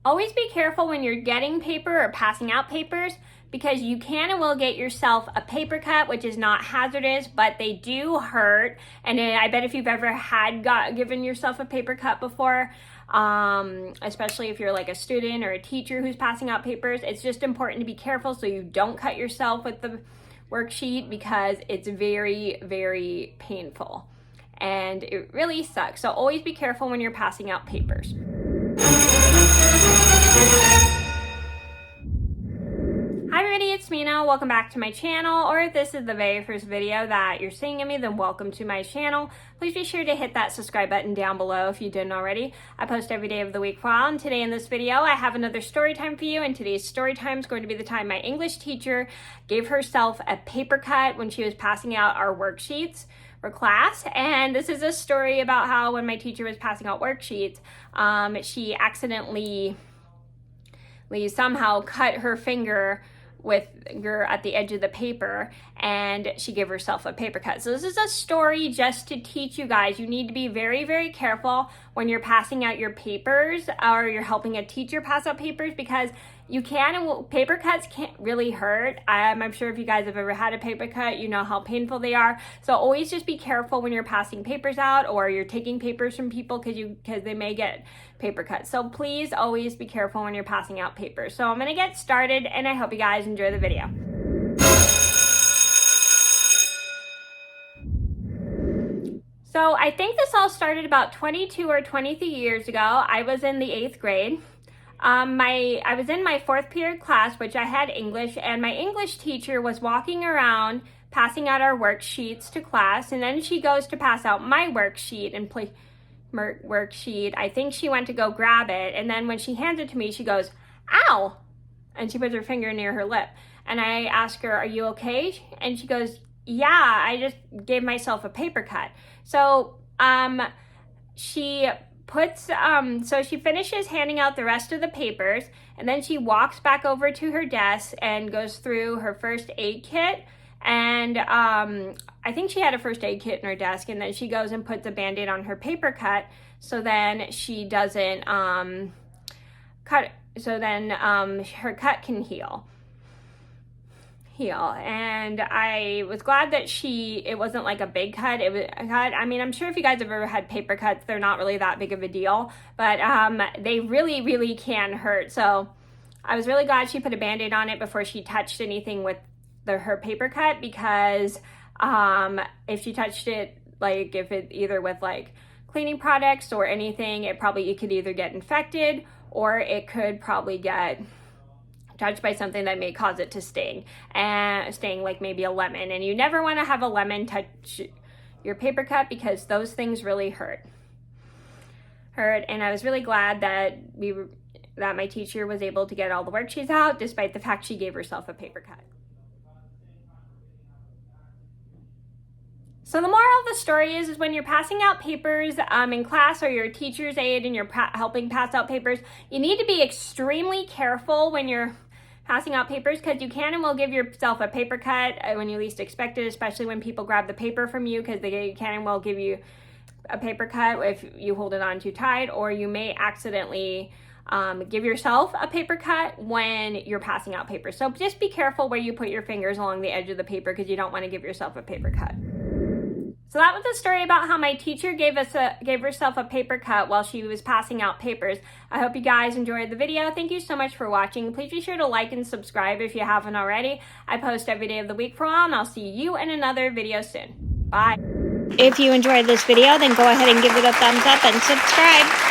Always be careful when you're getting paper or passing out papers, because you can and will get yourself a paper cut, which is not hazardous, but they do hurt. And I bet if you've ever given yourself a paper cut before, especially if you're like a student or a teacher who's passing out papers, it's just important to be careful so you don't cut yourself with the worksheet, because it's very, very painful and it really sucks. So always be careful when you're passing out papers. Hi everybody, it's Mena. Welcome back to my channel, or if this is the very first video that you're seeing of me, then welcome to my channel. Please be sure to hit that subscribe button down below if you didn't already. I post every day of the week for a while, and today in this video I have another story time for you, and today's story time is going to be the time my English teacher gave herself a paper cut when she was passing out our worksheets for class. And this is a story about how when my teacher was passing out worksheets, she accidentally somehow cut her finger at the edge of the paper, and she gave herself a paper cut. So this is a story just to teach you guys, you need to be very, very careful when you're passing out your papers or you're helping a teacher pass out papers, because paper cuts can't really hurt. I'm sure if you guys have ever had a paper cut, you know how painful they are. So always just be careful when you're passing papers out or you're taking papers from people, because they may get paper cuts. So please always be careful when you're passing out papers. So I'm gonna get started, and I hope you guys enjoy the video. So I think this all started about 22 or 23 years ago. I was in the 8th grade. I was in my 4th period class, which I had English, and my English teacher was walking around passing out our worksheets to class, and then she goes to pass out my worksheet I think she went to go grab it, and then when she hands it to me, she goes, "Ow!" and she puts her finger near her lip. And I ask her, "Are you okay?" And she goes, "Yeah, I just gave myself a paper cut." So she finishes handing out the rest of the papers, and then she walks back over to her desk and goes through her first aid kit. And I think she had a first aid kit in her desk, and then she goes and puts a band-aid on her paper cut, so then she doesn't her cut can heal. And I was glad that it wasn't like a big cut. It was a cut. I mean, I'm sure if you guys have ever had paper cuts, they're not really that big of a deal, but they really, really can hurt. So I was really glad she put a band-aid on it before she touched anything with her paper cut, because if she touched it, like if it either with like cleaning products or anything, it could either get infected, or it could probably get touched by something that may cause it to sting like maybe a lemon. And you never want to have a lemon touch your paper cut, because those things really hurt. And I was really glad that my teacher was able to get all the worksheets out, despite the fact she gave herself a paper cut. So the moral of the story is when you're passing out papers in class, or your teacher's aide and you're helping pass out papers, you need to be extremely careful when you're passing out papers, because you can and will give yourself a paper cut when you least expect it, especially when people grab the paper from you, because they can and will give you a paper cut if you hold it on too tight, or you may accidentally give yourself a paper cut when you're passing out papers. So just be careful where you put your fingers along the edge of the paper, because you don't want to give yourself a paper cut. So that was a story about how my teacher gave herself a paper cut while she was passing out papers. I hope you guys enjoyed the video. Thank you so much for watching. Please be sure to like and subscribe if you haven't already. I post every day of the week for a while, and I'll see you in another video soon. Bye. If you enjoyed this video, then go ahead and give it a thumbs up and subscribe.